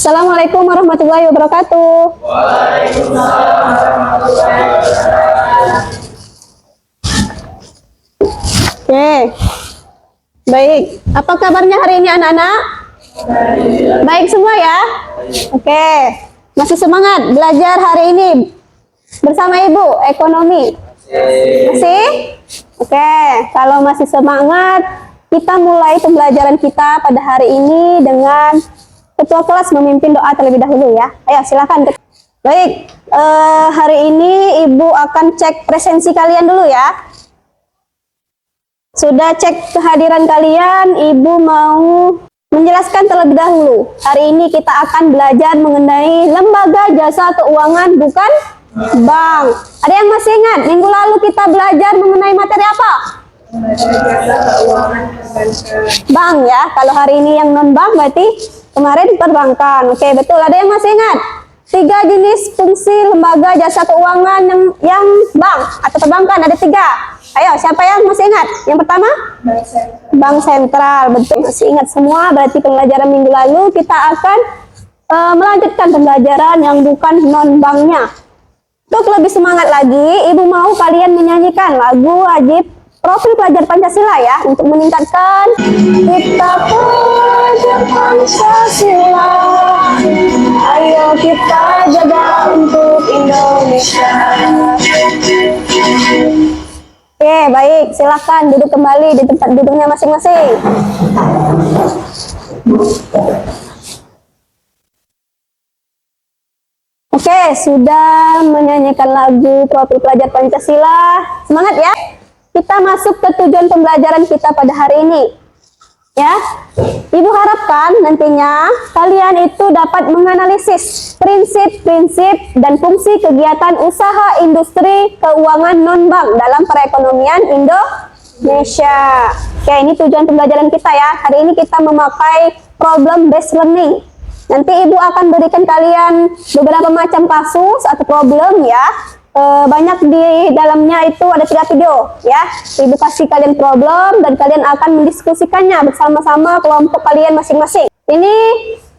Assalamualaikum warahmatullahi wabarakatuh. Waalaikumsalam warahmatullahi wabarakatuh. Oke, baik. Apa kabarnya hari ini anak-anak? Baik semua ya? Oke, masih semangat belajar hari ini bersama Ibu ekonomi? Masih? Oke, kalau masih semangat, kita mulai pembelajaran kita pada hari ini dengan ketua kelas memimpin doa terlebih dahulu ya. Ayo silakan. Baik, hari ini Ibu akan cek presensi kalian dulu ya. Sudah cek kehadiran kalian, Ibu mau menjelaskan terlebih dahulu. Hari ini kita akan belajar mengenai lembaga jasa keuangan, bukan bank. Ada yang masih ingat minggu lalu kita belajar mengenai materi apa? Bank ya. Kalau hari ini yang non bank berarti kemarin perbankan. Oke, betul. Ada yang masih ingat 3 jenis fungsi lembaga jasa keuangan yang bank atau perbankan? Ada 3. Ayo, siapa yang masih ingat? Yang pertama? Bank sentral. Betul, masih ingat semua. Berarti pembelajaran minggu lalu kita akan melanjutkan pembelajaran yang bukan non banknya. Untuk lebih semangat lagi, Ibu mau kalian menyanyikan lagu wajib profil pelajar Pancasila ya, untuk meningkatkan kita pelajar Pancasila. Ayo kita jaga untuk Indonesia. Oke, baik, silakan duduk kembali di tempat duduknya masing-masing. Oke, sudah menyanyikan lagu profil pelajar Pancasila. Semangat ya. Kita masuk ke tujuan pembelajaran kita pada hari ini. Ya, Ibu harapkan nantinya kalian itu dapat menganalisis prinsip-prinsip dan fungsi kegiatan usaha industri keuangan non-bank dalam perekonomian Indonesia. Oke, ini tujuan pembelajaran kita ya. Hari ini kita memakai problem based learning. Nanti Ibu akan berikan kalian beberapa macam kasus atau problem ya. Banyak di dalamnya itu ada 3 video ya. Ibu kasih kalian problem dan kalian akan mendiskusikannya bersama-sama kelompok kalian masing-masing. Ini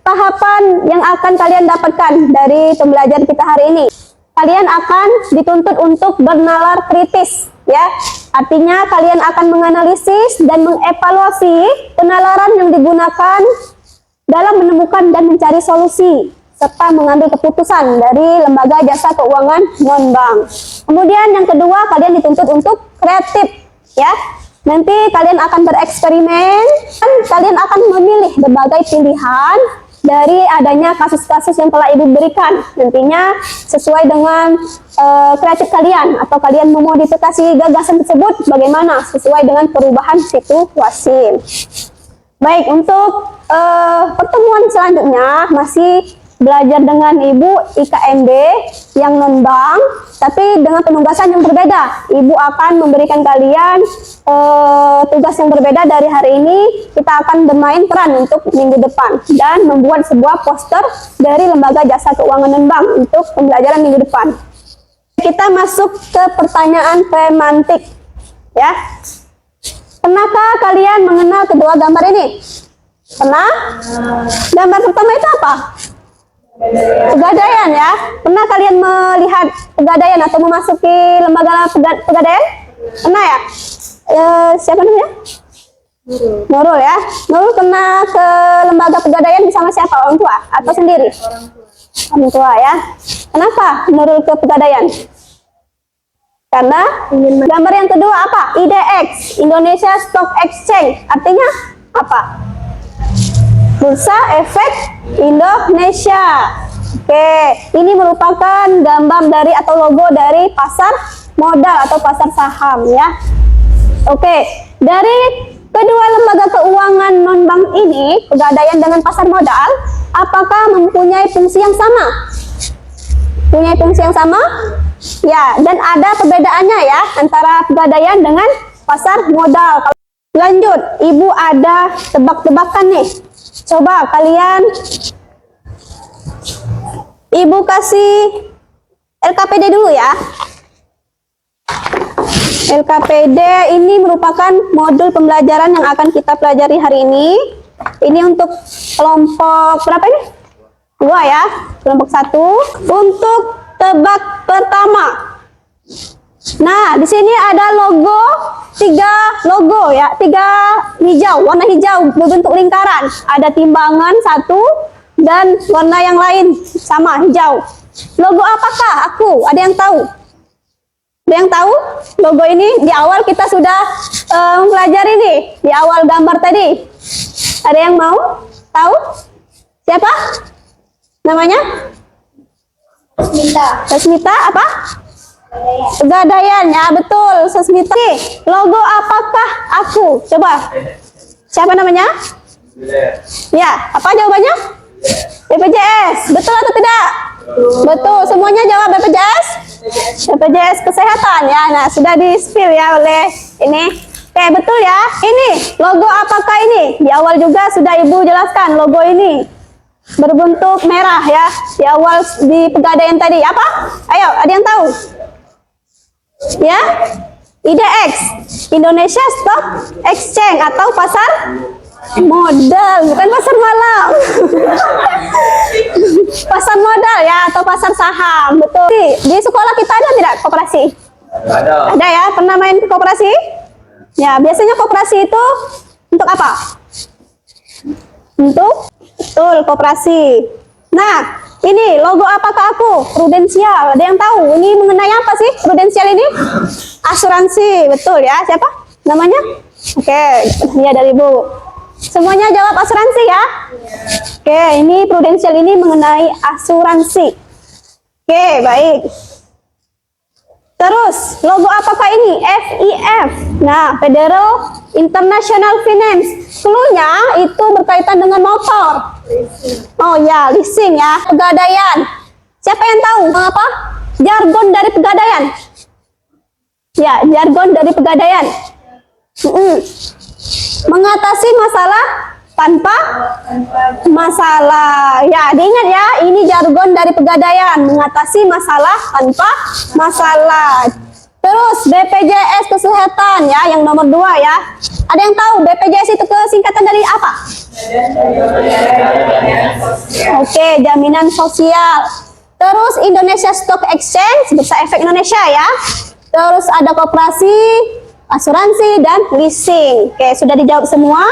tahapan yang akan kalian dapatkan dari pembelajaran kita hari ini. Kalian akan dituntut untuk bernalar kritis ya. Artinya kalian akan menganalisis dan mengevaluasi penalaran yang digunakan dalam menemukan dan mencari solusi serta mengambil keputusan dari lembaga jasa keuangan non-bank. Kemudian yang kedua, kalian dituntut untuk kreatif ya. Nanti kalian akan bereksperimen dan kalian akan memilih berbagai pilihan dari adanya kasus-kasus yang telah Ibu berikan. Nantinya sesuai dengan kreatif kalian atau kalian memodifikasi gagasan tersebut bagaimana sesuai dengan perubahan situasi. Baik, untuk pertemuan selanjutnya masih belajar dengan Ibu IKMB yang non-bank, tapi dengan penugasan yang berbeda. Ibu akan memberikan kalian tugas yang berbeda dari hari ini. Kita akan bermain peran untuk minggu depan dan membuat sebuah poster dari lembaga jasa keuangan non-bank untuk pembelajaran minggu depan. Kita masuk ke pertanyaan pemantik ya. Pernahkah kalian mengenal kedua gambar ini? Pernah? Gambar pertama itu apa? Pegadaian ya. Pernah kalian melihat pegadaian atau memasuki lembaga pegadaian? Pernah ya? Siapa namanya? Nurul ya. Nurul pernah ke lembaga pegadaian bersama siapa? Orang tua atau sendiri? Orang tua ya. Kenapa Nurul ke pegadaian? Karena gambar yang kedua apa? IDX, Indonesia Stock Exchange. Artinya apa? Bursa Efek Indonesia. Oke, ini merupakan gambar dari atau logo dari pasar modal atau pasar saham ya. Oke, dari kedua lembaga keuangan non-bank ini, Pegadaian dengan pasar modal, apakah mempunyai fungsi yang sama? Punya fungsi yang sama? Ya, dan ada perbedaannya ya antara Pegadaian dengan pasar modal. Lanjut, Ibu ada tebak-tebakan nih. Coba kalian, Ibu kasih LKPD dulu ya. LKPD ini merupakan modul pembelajaran yang akan kita pelajari hari ini. Ini untuk kelompok berapa ini? 2 ya. Kelompok 1 untuk tebak pertama. Nah, di sini ada logo, 3 logo ya, 3 hijau, warna hijau berbentuk lingkaran. Ada timbangan 1 dan warna yang lain sama hijau. Logo apakah? Aku, ada yang tahu? Ada yang tahu? Logo ini di awal kita sudah mempelajari nih, di awal gambar tadi. Ada yang mau tahu? Siapa? Namanya? Sasmita apa? Pegadaian, ya betul, Sasmita. Logo apakah aku? Coba. Siapa namanya? Ya, apa jawabannya? BPJS. Betul atau tidak? Betul. Semuanya jawab BPJS? BPJS Kesehatan ya. Nah, sudah di-spill ya oleh ini. Oke, betul ya. Ini logo apakah ini? Di awal juga sudah Ibu jelaskan logo ini. Berbentuk merah ya. Di awal di Pegadaian tadi. Apa? Ayo, ada yang tahu? Ya, IDX, Indonesia Stock Exchange atau pasar modal, bukan pasar malam. Pasar modal ya, atau pasar saham, betul. Di sekolah kita ada tidak koperasi? Ada ya, pernah main koperasi? Ya, biasanya koperasi itu untuk apa? Untuk, betul, koperasi. Nah, ini logo apakah aku? Prudensial. Ada yang tahu? Ini mengenai apa sih prudensial ini? Asuransi, betul ya. Siapa namanya? Oke, ya dari Ibu. Semuanya jawab asuransi ya? Oke, ini prudensial ini mengenai asuransi. Oke, baik. Terus, logo apakah ini? FIF. Nah, Federal International Finance. Cluenya itu berkaitan dengan motor. Oh ya, leasing ya. Pegadaian. Siapa yang tahu apa? Jargon dari Pegadaian. Ya, jargon dari Pegadaian. Mengatasi masalah tanpa masalah. Ya, diingat ya, ini jargon dari Pegadaian. Mengatasi masalah tanpa masalah. Terus BPJS Kesehatan ya, yang nomor 2 ya. Ada yang tahu BPJS itu singkatan dari apa? Oke, jaminan sosial. Terus Indonesia Stock Exchange, Bursa Efek Indonesia ya. Terus ada koperasi, asuransi, dan leasing. Oke, sudah dijawab semua.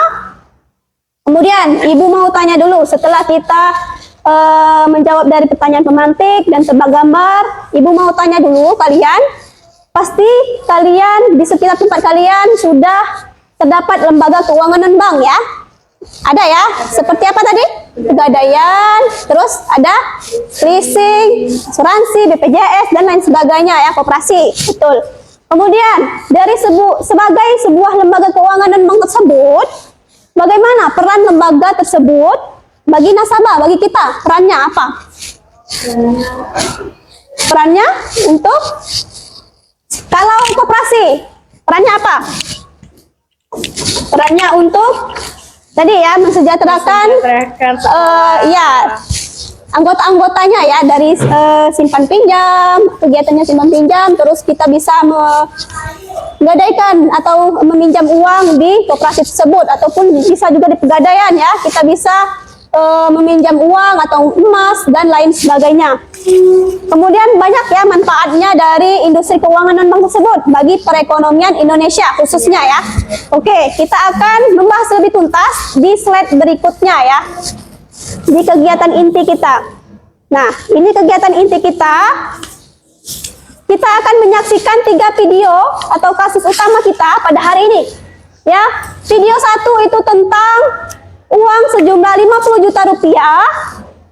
Kemudian Ibu mau tanya dulu setelah kita menjawab dari pertanyaan pemantik dan tebak gambar. Ibu mau tanya dulu kalian. Pasti kalian di sekitar tempat kalian sudah terdapat lembaga keuangan dan bank ya. Ada ya, seperti apa tadi? Pegadaian, terus ada leasing, asuransi, BPJS, dan lain sebagainya ya, koperasi. Betul. Kemudian, dari sebagai sebuah lembaga keuangan dan bank tersebut, bagaimana peran lembaga tersebut bagi nasabah, bagi kita? Perannya apa? Perannya untuk kalau koperasi, perannya apa? Perannya untuk tadi ya, mensejahterakan ya anggota-anggotanya ya, dari simpan pinjam, kegiatannya simpan pinjam, terus kita bisa menggadaikan atau meminjam uang di koperasi tersebut, ataupun bisa juga di Pegadaian ya, kita bisa meminjam uang atau emas dan lain sebagainya. Kemudian banyak ya manfaatnya dari industri keuangan non bank tersebut bagi perekonomian Indonesia khususnya ya. Oke, kita akan membahas lebih tuntas di slide berikutnya ya, di kegiatan inti kita. Nah, ini kegiatan inti kita. Kita akan menyaksikan 3 video atau kasus utama kita pada hari ini ya. Video 1 itu tentang uang sejumlah 50 juta rupiah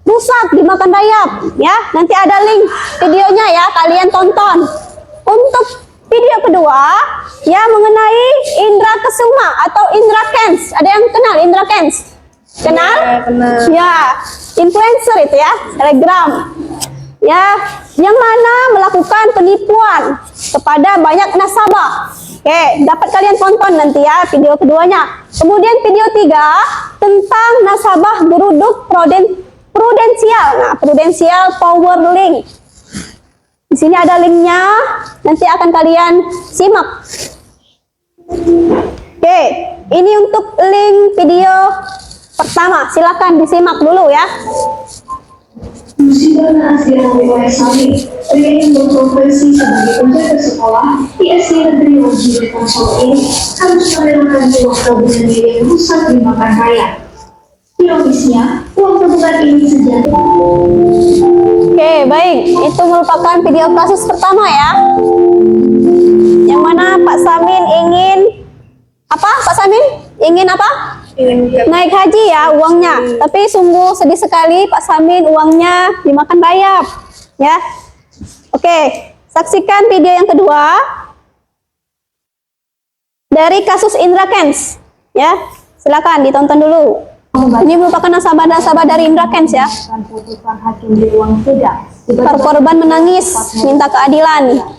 rusak dimakan rayap ya. Nanti ada link videonya ya, kalian tonton. Untuk video kedua ya, mengenai Indra Kesuma atau Indra Kents. Ada yang kenal Indra Kents? Kenal? Ya, kenal. Ya, influencer itu ya, Telegram. Ya, yang mana melakukan penipuan kepada banyak nasabah. Oke, dapat kalian tonton nanti ya video keduanya. Kemudian video 3 tentang nasabah beruduk prudensial. Nah, prudensial power link. Di sini ada linknya, nanti akan kalian simak. Oke, ini untuk link video pertama, silakan disimak dulu ya. Zona Asrama oleh Sami, pria yang berprofesi sebagai penjaga sekolah di SD Negeri Wajib Tangsel ini harus merelakan uang tabungan diri yang rusak dimakan raya. Ironisnya, uang tabungan ini sejati. Oke, baik. Itu merupakan video kasus pertama ya. Yang mana Pak Samin ingin apa? Pak Samin ingin apa? Naik haji ya uangnya. Tapi sungguh sedih sekali Pak Samin uangnya dimakan rayap. Ya. Oke, saksikan video yang kedua dari kasus Indra Kents. Ya, silakan ditonton dulu. Ini merupakan nasabah-nasabah dari Indra Kents ya. Putusan hakim di ruang sidang. Para korban menangis minta keadilan.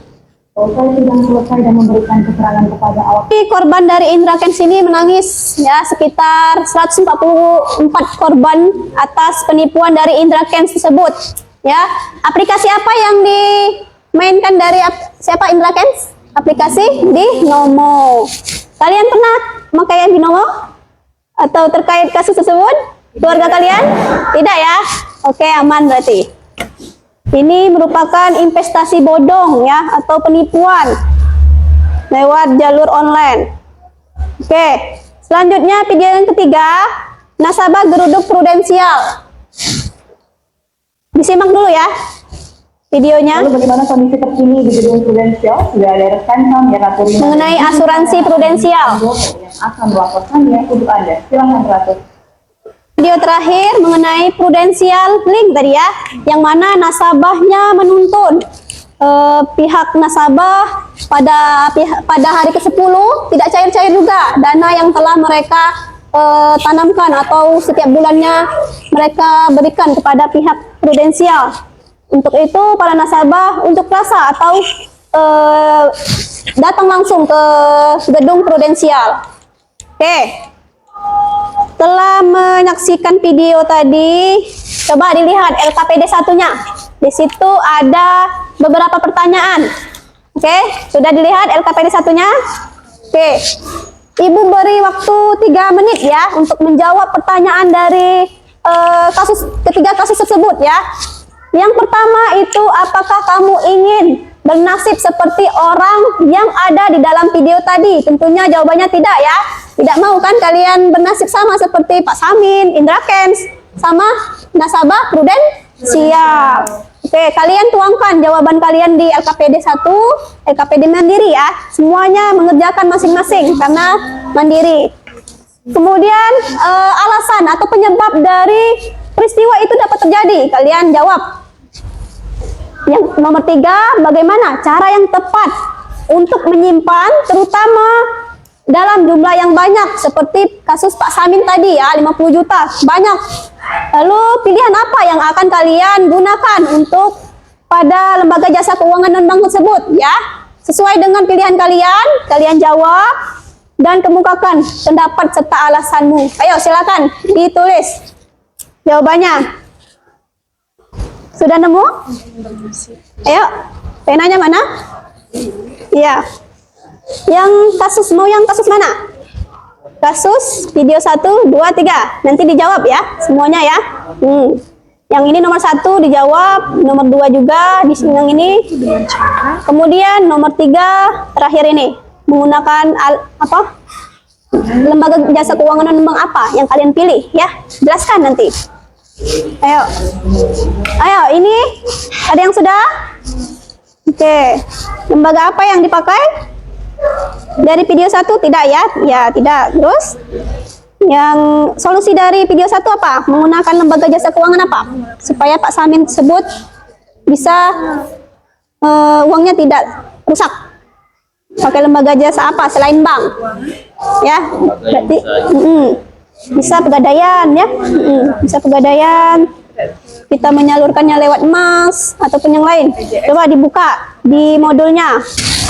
Usai sidang selesai dan memberikan keterangan kepada awak. Korban dari Indra Kents ini menangis ya, sekitar 144 korban atas penipuan dari Indra Kents tersebut. Ya, aplikasi apa yang dimainkan dari siapa Indra Kents? Aplikasi Binomo. Kalian pernah memakai Binomo? Atau terkait kasus tersebut? Keluarga kalian? Tidak ya? Oke, aman berarti. Ini merupakan investasi bodong ya, atau penipuan lewat jalur online. Oke, selanjutnya video yang ketiga, nasabah geruduk prudensial. Disimak dulu ya videonya. Lalu bagaimana kondisi terkini di gedung Prudensial? Sudah ada rekan kami Ratu Rina Mengenai asuransi prudensial. yang akan melaporkannya untuk Anda. Silahkan Ratu. Video terakhir mengenai prudensial link tadi ya, yang mana nasabahnya menuntun pihak nasabah pada hari ke-10 tidak cair-cair juga dana yang telah mereka tanamkan atau setiap bulannya mereka berikan kepada pihak prudensial. Untuk itu para nasabah untuk rasa atau datang langsung ke gedung prudensial. Oke. Setelah menyaksikan video tadi, coba dilihat LKPD 1-nya. Di situ ada beberapa pertanyaan. Oke, sudah dilihat LKPD 1-nya? Oke. Ibu beri waktu 3 menit ya untuk menjawab pertanyaan dari ketiga kasus tersebut ya. Yang pertama itu, apakah kamu ingin bernasib seperti orang yang ada di dalam video tadi? Tentunya jawabannya tidak ya. Tidak mau kan kalian bernasib sama seperti Pak Samin, Indra Kents, sama nasabah prudensial. Oke, kalian tuangkan jawaban kalian di LKPD 1, LKPD Mandiri ya. Semuanya mengerjakan masing-masing karena mandiri. Kemudian alasan atau penyebab dari peristiwa itu dapat terjadi, kalian jawab. Yang nomor 3, bagaimana cara yang tepat untuk menyimpan terutama dalam jumlah yang banyak seperti kasus Pak Samin tadi ya, 50 juta, banyak. Lalu pilihan apa yang akan kalian gunakan untuk pada lembaga jasa keuangan non-bank tersebut ya? Sesuai dengan pilihan kalian, kalian jawab dan kemukakan pendapat serta alasanmu. Ayo silakan ditulis jawabannya. Sudah nemu? Ayo, penanya mana? Iya. Yang kasus, mau yang kasus mana? Kasus video 1, 2, 3. Nanti dijawab ya, semuanya ya. Yang ini nomor 1 dijawab, nomor 2 juga di sini yang ini. Kemudian nomor 3 terakhir ini menggunakan apa? Lembaga jasa keuangan non-bank apa yang kalian pilih ya? Jelaskan nanti. Ayo. Ayo, ini ada yang sudah? Oke. Lembaga apa yang dipakai? Dari video 1 tidak ya? Ya, tidak. Terus yang solusi dari video 1 apa? Menggunakan lembaga jasa keuangan apa? Supaya Pak Samin tersebut bisa uangnya tidak rusak. Pakai lembaga jasa apa selain bank? Ya, berarti bisa pegadaian ya. Bisa pegadaian. Kita menyalurkannya lewat emas ataupun yang lain. Coba dibuka di modulnya.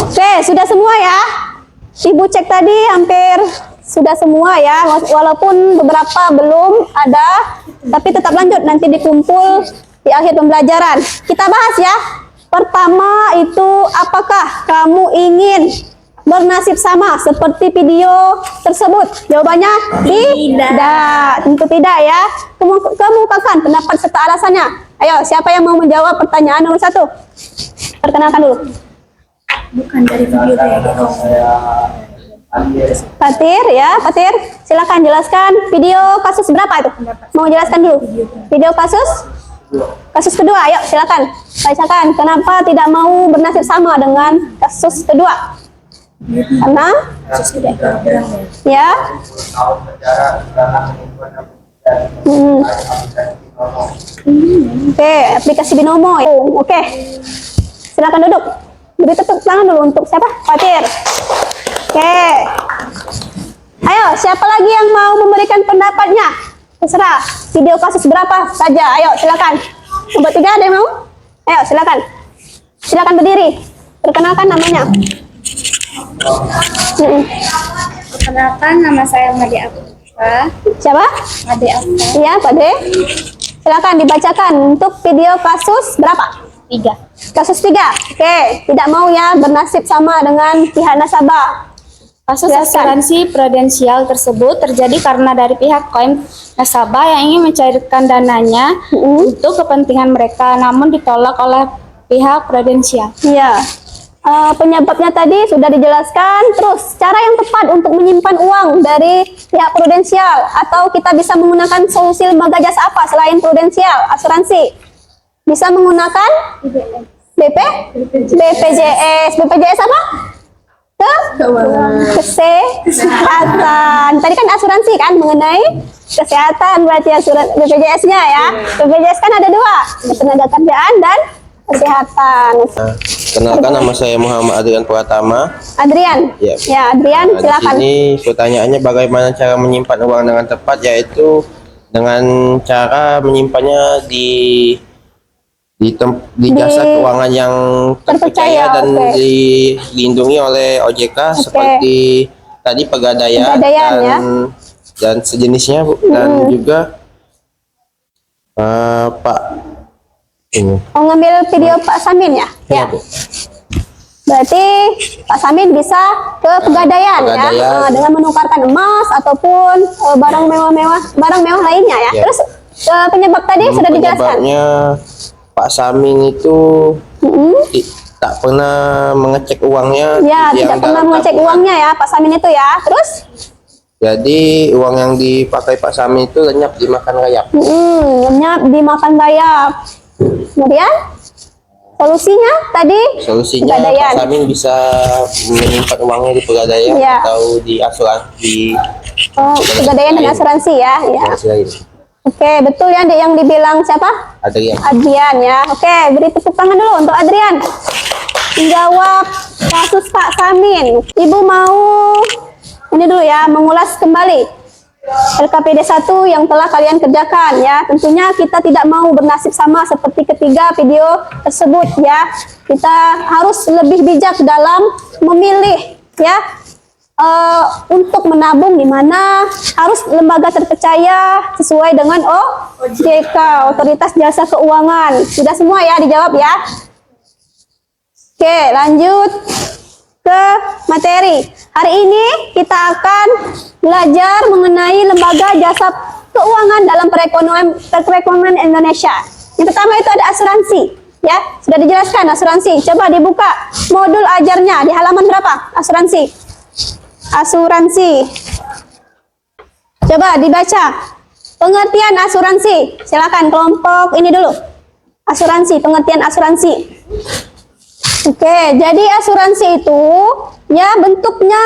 Oke, sudah semua ya. Ibu cek tadi hampir sudah semua ya. Walaupun beberapa belum ada, tapi tetap lanjut nanti dikumpul di akhir pembelajaran. Kita bahas ya. Pertama itu, apakah kamu ingin bernasib sama seperti video tersebut? Jawabannya tidak. Tentu tidak ya. Kemukakan pendapat serta alasannya. Ayo, siapa yang mau menjawab pertanyaan nomor 1? Perkenalkan dulu. Bukan dari video Fatir ya, Fatir. Silakan jelaskan video kasus berapa itu? Mau jelaskan dulu. Video kasus kedua. Ayo, silakan. Bacakan. Kenapa tidak mau bernasib sama dengan kasus kedua? Karena ya. Oke, aplikasi Binomo. Oke. Silakan duduk. Beri tepuk tangan dulu untuk siapa? Fatir. Oke. Ayo, siapa lagi yang mau memberikan pendapatnya? Terserah. Video kasus berapa saja. Ayo, silakan. Nomor 3 ada yang mau? Ayo, silakan. Silakan berdiri. Perkenalkan namanya. Perkenalkan, nama saya Made Afsa. Siapa? Made Afsa. Iya, Pak De. Silakan dibacakan untuk video kasus berapa? 3. Kasus 3. Oke, tidak mau ya bernasib sama dengan pihak nasabah. Kasus Jelaskan. asuransi prudensial tersebut terjadi karena dari pihak klaim nasabah yang ingin mencairkan dananya untuk kepentingan mereka, namun ditolak oleh pihak prudensial. Iya. Penyebabnya tadi sudah dijelaskan. Terus, cara yang tepat untuk menyimpan uang dari pihak prudensial, atau kita bisa menggunakan solusi lembaga jasa apa selain prudensial, asuransi? Bisa menggunakan BPJS apa? Kesehatan. Tadi kan asuransi kan mengenai kesehatan, berarti asuransi BPJS-nya ya. BPJS kan ada 2, tenaga kerjaan dan kesehatan. Kenalkan, nama saya Muhammad Adrian Pratama. Adrian. Ya. Ya, Adrian, Di silakan. sini pertanyaannya bagaimana cara menyimpan uang dengan tepat, yaitu dengan cara menyimpannya di jasa keuangan yang terpercaya Terpercaya, dan oke. dilindungi oleh OJK seperti tadi Pegadaian Pegadaian, ya. dan sejenisnya, Bu. Dan juga Pak ini. Oh, ngambil video Pak Samin ya? Ya, Ya. Bu. Berarti Pak Samin bisa ke Pegadaian ya, Pegadaian. dengan menukarkan emas ataupun barang mewah lainnya ya. Ya. Terus penyebab tadi sudah dijelaskan. Penyebabnya Pak Samin itu tak pernah mengecek uangnya. Ya, yang tidak pernah dalam mengecek tabungan. uangnya ya Pak Samin itu ya. Terus Jadi uang yang dipakai Pak Samin itu lenyap dimakan rayap. lenyap dimakan rayap. Kemudian solusinya tadi Solusinya Pegadaian. Pak Samin bisa menyimpan uangnya di Pegadaian Iya. atau di asuransi. Pegadaian dan asuransi ya. Ya. Lain. Oke, betul ya Dek, yang dibilang siapa? Ada yang Adrian ya. Oke, beri tepuk tangan dulu untuk Adrian. Menjawab kasus Pak Samin. Ibu mau ini dulu ya, mengulas kembali LKPD 1 yang telah kalian kerjakan ya. Tentunya kita tidak mau bernasib sama seperti ketiga video tersebut ya. Kita harus lebih bijak dalam memilih ya. Untuk menabung di mana harus lembaga terpercaya sesuai dengan OJK, Otoritas Jasa Keuangan. Sudah semua ya dijawab ya. Oke, lanjut ke materi. Hari ini kita akan belajar mengenai lembaga jasa keuangan dalam perekonomian Indonesia. Yang pertama itu ada asuransi. Ya, sudah dijelaskan asuransi. Coba dibuka modul ajarnya di halaman berapa? Asuransi. Coba dibaca pengertian asuransi. Silakan kelompok ini dulu. Asuransi, pengertian asuransi. Oke, jadi asuransi itu ya bentuknya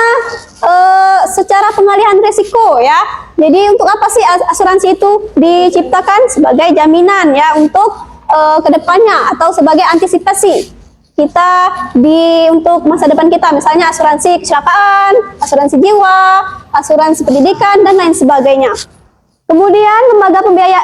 secara pengalihan risiko ya. Jadi untuk apa sih asuransi itu diciptakan? Sebagai jaminan ya untuk kedepannya atau sebagai antisipasi kita untuk masa depan kita, misalnya asuransi kecelakaan, asuransi jiwa, asuransi pendidikan dan lain sebagainya. Kemudian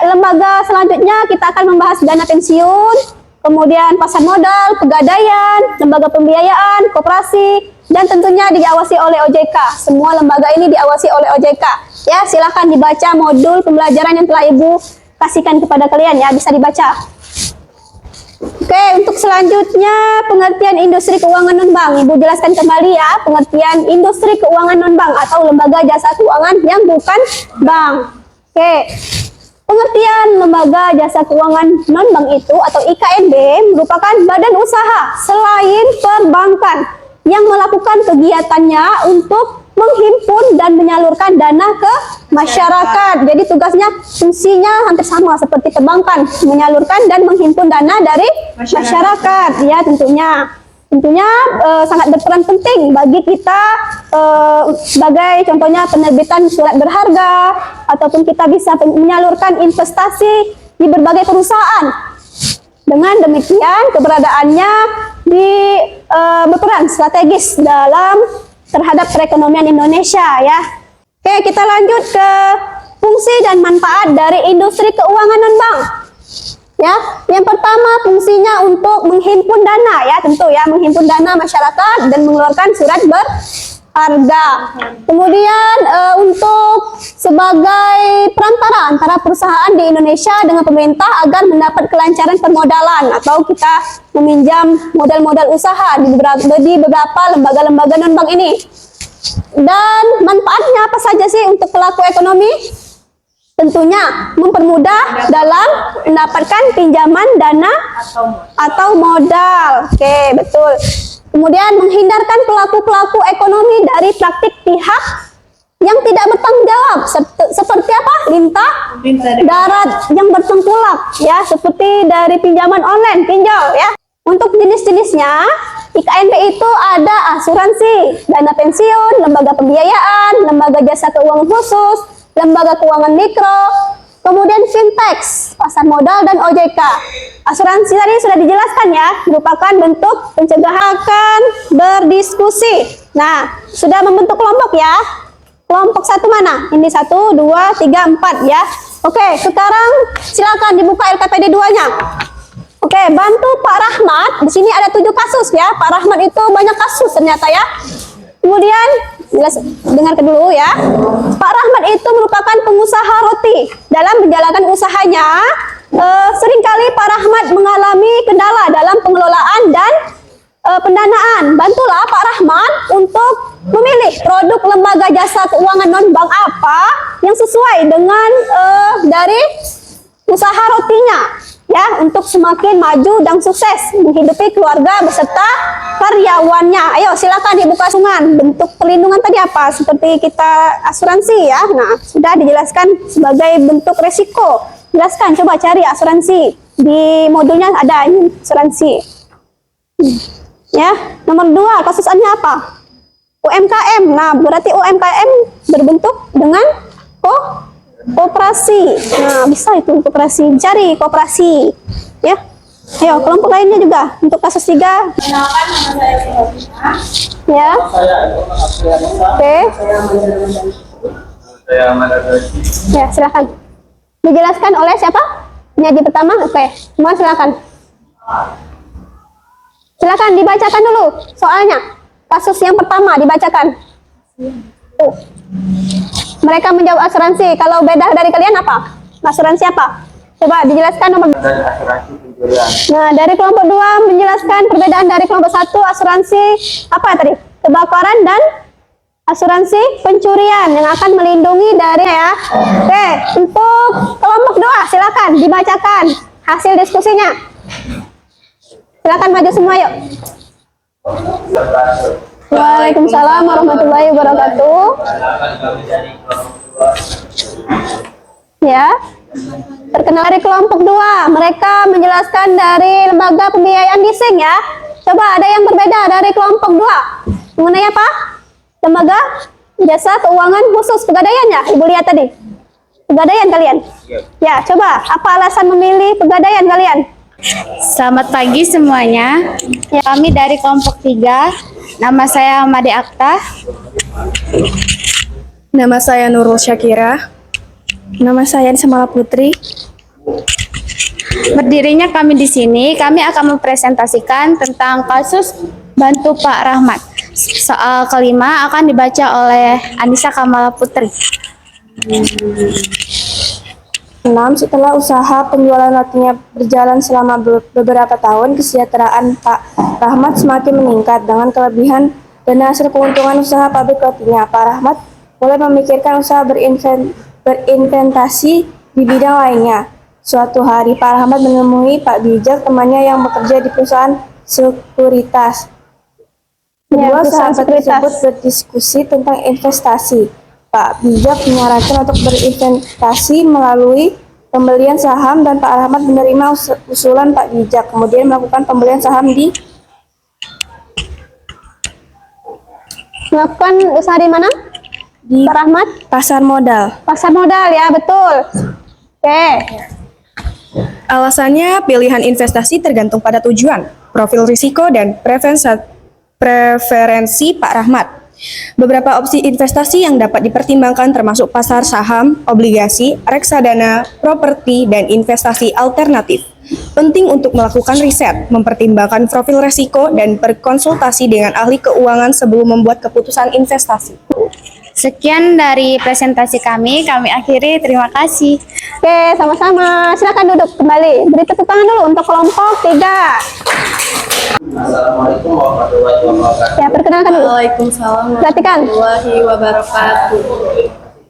lembaga selanjutnya kita akan membahas dana pensiun, kemudian pasar modal, pegadaian, lembaga pembiayaan, koperasi, dan tentunya diawasi oleh OJK. Semua lembaga ini diawasi oleh OJK. Ya, silakan dibaca modul pembelajaran yang telah Ibu kasihkan kepada kalian ya, bisa dibaca. Oke, untuk selanjutnya pengertian industri keuangan non-bank. Ibu jelaskan kembali ya, pengertian industri keuangan non-bank atau lembaga jasa keuangan yang bukan bank. Oke, Pengertian lembaga jasa keuangan non-bank itu atau IKNB merupakan badan usaha selain perbankan yang melakukan kegiatannya untuk menghimpun dan menyalurkan dana ke masyarakat. Jadi tugasnya, fungsinya hampir sama seperti perbankan, menyalurkan dan menghimpun dana dari masyarakat. Ya, tentunya sangat berperan penting bagi kita sebagai contohnya penerbitan surat berharga, ataupun kita bisa menyalurkan investasi di berbagai perusahaan. Dengan demikian keberadaannya berperan strategis dalam terhadap perekonomian Indonesia ya. Oke, kita lanjut ke fungsi dan manfaat dari industri keuangan non-bank. Ya, yang pertama fungsinya untuk menghimpun dana ya, tentu ya, menghimpun dana masyarakat dan mengeluarkan surat berharga. Kemudian untuk sebagai perantara antara perusahaan di Indonesia dengan pemerintah agar mendapat kelancaran permodalan atau kita meminjam modal-modal usaha di beberapa lembaga-lembaga non-bank ini. Dan manfaatnya apa saja sih untuk pelaku ekonomi? Tentunya mempermudah dalam mendapatkan pinjaman dana atau modal. Oke, betul. Kemudian menghindarkan pelaku-pelaku ekonomi dari praktik pihak yang tidak bertanggung jawab seperti apa? Lintah darat yang bertengkulak ya, seperti dari pinjaman online, pinjol ya. Untuk jenis-jenisnya, IKNB itu ada asuransi, dana pensiun, lembaga pembiayaan, lembaga jasa keuangan khusus, lembaga keuangan mikro, kemudian fintech, pasar modal, dan OJK. Asuransi tadi sudah dijelaskan ya, merupakan bentuk pencegahan. Akan berdiskusi. Nah, sudah membentuk kelompok ya. Kelompok satu mana? Ini 1, 2, 3, 4 ya. Oke, sekarang silakan dibuka LKPD 2-nya. Oke, bantu Pak Rahmat. Di sini ada 7 kasus ya. Pak Rahmat itu banyak kasus ternyata ya. Kemudian dengarkan dulu ya. Pak Rahmat itu merupakan pengusaha roti. Dalam menjalankan usahanya, seringkali Pak Rahmat mengalami kendala dalam pengelolaan dan pendanaan. Bantulah Pak Rahmat untuk memilih produk lembaga jasa keuangan non-bank apa yang sesuai dengan dari usaha rotinya ya, untuk semakin maju dan sukses menghidupi keluarga beserta karyawannya. Ayo silakan dibuka sungan. Bentuk perlindungan tadi apa? Seperti kita asuransi ya. Nah, sudah dijelaskan sebagai bentuk resiko. Jelaskan, coba cari asuransi. Di modulnya ada ini asuransi. Ya, nomor 2 kasusnya apa? UMKM. Nah, berarti UMKM berbentuk dengan koperasi. Nah, bisa itu koperasi. Cari koperasi. Ya. Ayo, kelompok lainnya juga. Untuk kasus 3. Ya. Oke. Ya, silakan. Dijelaskan oleh siapa? Penyaji pertama. Oke. Semua silakan. Silakan dibacakan dulu soalnya. Kasus yang pertama dibacakan. Mereka menjawab asuransi. Kalau beda dari kalian apa? Asuransi apa? Coba dijelaskan nomor. Asuransi pencurian. Nah, dari kelompok 2 menjelaskan perbedaan dari kelompok 1 asuransi apa tadi? Kebakaran dan asuransi pencurian yang akan melindungi dari ya. Oke, untuk kelompok 2 silakan dibacakan hasil diskusinya. Silakan maju semua yuk. Waalaikumsalam warahmatullahi wabarakatuh. Ya. Terkenal dari kelompok 2, mereka menjelaskan dari lembaga pembiayaan leasing ya. Coba ada yang berbeda dari kelompok 2. Mengenai apa? Lembaga jasa keuangan khusus, pegadaian ya? Ibu lihat tadi. Pegadaian kalian? Ya, coba apa alasan memilih pegadaian kalian? Selamat pagi semuanya. Ya, kami dari kelompok 3. Nama saya Made Akta. Nama saya Nurul Syakira. Nama saya Semala Putri. Berdirinya kami di sini, kami akan mempresentasikan tentang kasus Bantu Pak Rahmat. Soal kelima akan dibaca oleh Anissa Kamala Putri. 6. Setelah usaha penjualan rotinya berjalan selama beberapa tahun, kesejahteraan Pak Rahmat semakin meningkat. Dengan kelebihan dana hasil keuntungan usaha pabrik rotinya, Pak Rahmat mulai memikirkan usaha berinvestasi di bidang lainnya. Suatu hari Pak Rahmat menemui Pak Bijak, temannya yang bekerja di perusahaan sekuritas. Kedua perusahaan sahabat sekuritas. tersebut berdiskusi tentang investasi. Pak Bijak menyarankan untuk berinvestasi melalui pembelian saham dan Pak Rahmat menerima usulan Pak Bijak, kemudian melakukan pembelian saham di Melakukan usaha di mana? Pak Rahmat? pasar modal. Pasar modal ya, betul. Oke. Alasannya, pilihan investasi tergantung pada tujuan, profil risiko, dan preferensi Pak Rahmat. Beberapa opsi investasi yang dapat dipertimbangkan termasuk pasar saham, obligasi, reksadana, properti, dan investasi alternatif. Penting untuk melakukan riset, mempertimbangkan profil risiko, dan berkonsultasi dengan ahli keuangan sebelum membuat keputusan investasi. Sekian dari presentasi kami akhiri. Terima kasih. Oke, sama-sama. Silakan duduk kembali. Beri tepuk tangan dulu untuk kelompok 3. Assalamualaikum warahmatullahi wabarakatuh. Ya, perkenalkan dulu. Waalaikumsalam Perhatikan. warahmatullahi wabarakatuh.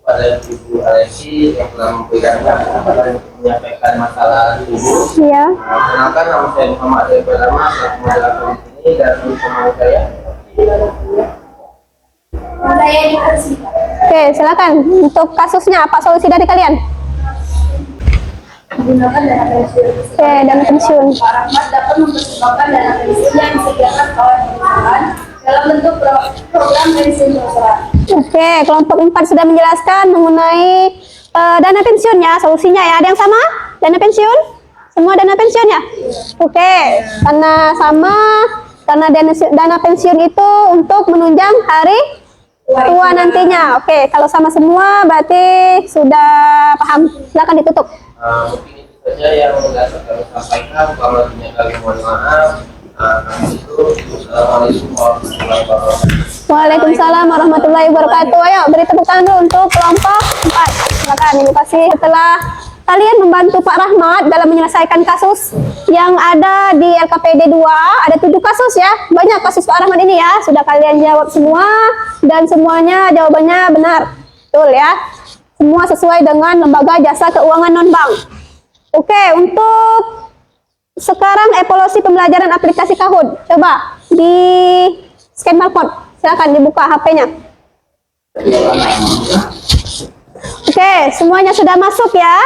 Pada Ibu Alexi yang telah memberikan kesempatan untuk menyampaikan masalah tubuh. Iya. Kenalkan, nama saya Muhammad Arif Pertama, selaku moderator di sini, dan teman saya. Oke, silakan. Untuk kasusnya apa solusi dari kalian? Menggunakan dana pensiun. Oke, dana pensiun. Pak Rahmat dapat mempertimbangkan dana pensiun yang disediakan oleh perusahaan dalam bentuk program pensiun perusahaan. Oke, kelompok 4 sudah menjelaskan mengenai dana pensiun ya, solusinya ya. Ada yang sama? Dana pensiun? Semua dana pensiun ya? Oke, karena sama, karena dana pensiun itu untuk menunjang hari tua nantinya. Oke, kalau sama semua berarti sudah paham. Silakan ditutup. Mungkin itu saja yang dapat kami sampaikan. Kalau punya kali mohon maaf. Kami itu Assalamualaikum warahmatullahi wabarakatuh. Waalaikumsalam warahmatullahi wabarakatuh. Ayo beri tepuk tangan dulu untuk kelompok 4. Silakan. Terima kasih. Setelah kalian membantu Pak Rahmat dalam menyelesaikan kasus yang ada di LKPD 2, ada 7 kasus ya. Banyak kasus Pak Rahmat ini ya. Sudah kalian jawab semua dan semuanya jawabannya benar. Betul ya. Semua sesuai dengan lembaga jasa keuangan non-bank. Oke, untuk sekarang evaluasi pembelajaran aplikasi Kahoot. Coba di scan barcode. Silakan dibuka HP-nya. Oke, semuanya sudah masuk ya.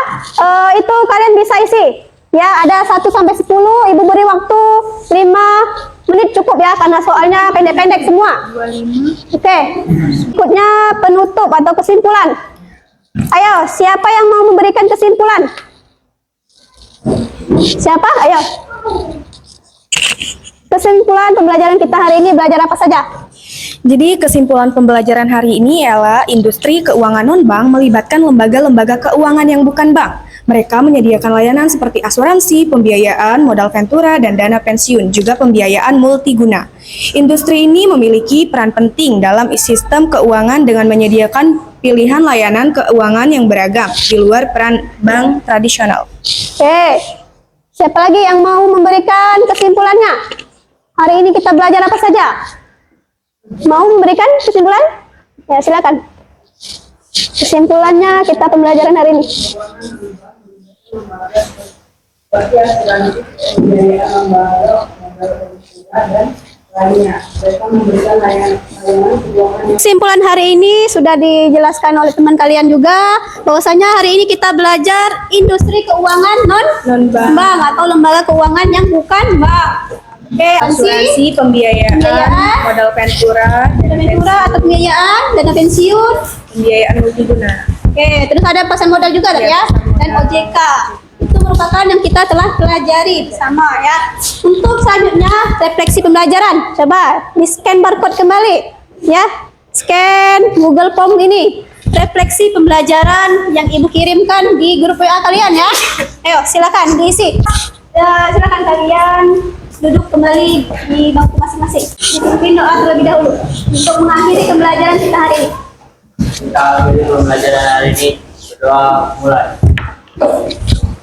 Itu kalian bisa isi. Ya, ada 1 sampai 10. Ibu beri waktu 5 menit cukup ya, karena soalnya pendek-pendek semua. 25. Oke. Berikutnya penutup atau kesimpulan. Ayo, siapa yang mau memberikan kesimpulan? Siapa? Ayo. Kesimpulan pembelajaran kita hari ini belajar apa saja? Jadi kesimpulan pembelajaran hari ini ialah industri keuangan non-bank melibatkan lembaga-lembaga keuangan yang bukan bank. Mereka menyediakan layanan seperti asuransi, pembiayaan, modal ventura, dan dana pensiun, juga pembiayaan multiguna. Industri ini memiliki peran penting dalam sistem keuangan dengan menyediakan pilihan layanan keuangan yang beragam di luar peran bank tradisional. Oke. Siapa lagi yang mau memberikan kesimpulannya? Hari ini kita belajar apa saja? Mau memberikan kesimpulan? Ya, silakan. Kesimpulannya kita pembelajaran hari ini. Kesimpulan hari ini sudah dijelaskan oleh teman kalian juga, bahwasanya hari ini kita belajar industri keuangan non-bank atau lembaga keuangan yang bukan bank. Oke, Asuransi, pembiayaan, modal ventura, dana ventura atau pembiayaan, dana pensiun. pembiayaan multiguna. Oke, terus ada pasar modal juga ya, dan OJK. Itu merupakan yang kita telah pelajari bersama ya. Untuk selanjutnya refleksi pembelajaran. Coba di scan barcode kembali ya. Scan Google Form ini. Refleksi pembelajaran yang Ibu kirimkan di grup WA kalian ya. Ayo silakan diisi. Silakan kalian duduk kembali di bangku masing-masing. Mungkin doa terlebih dahulu untuk mengakhiri pembelajaran kita hari ini. Kita akhiri pembelajaran hari ini. Berdoa mulai.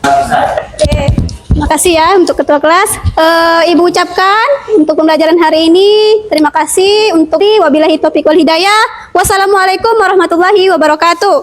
Oke, terima kasih ya untuk ketua kelas. Ibu ucapkan untuk pembelajaran hari ini terima kasih untuk wabillahi taufiq wal hidayah. Wassalamualaikum warahmatullahi wabarakatuh.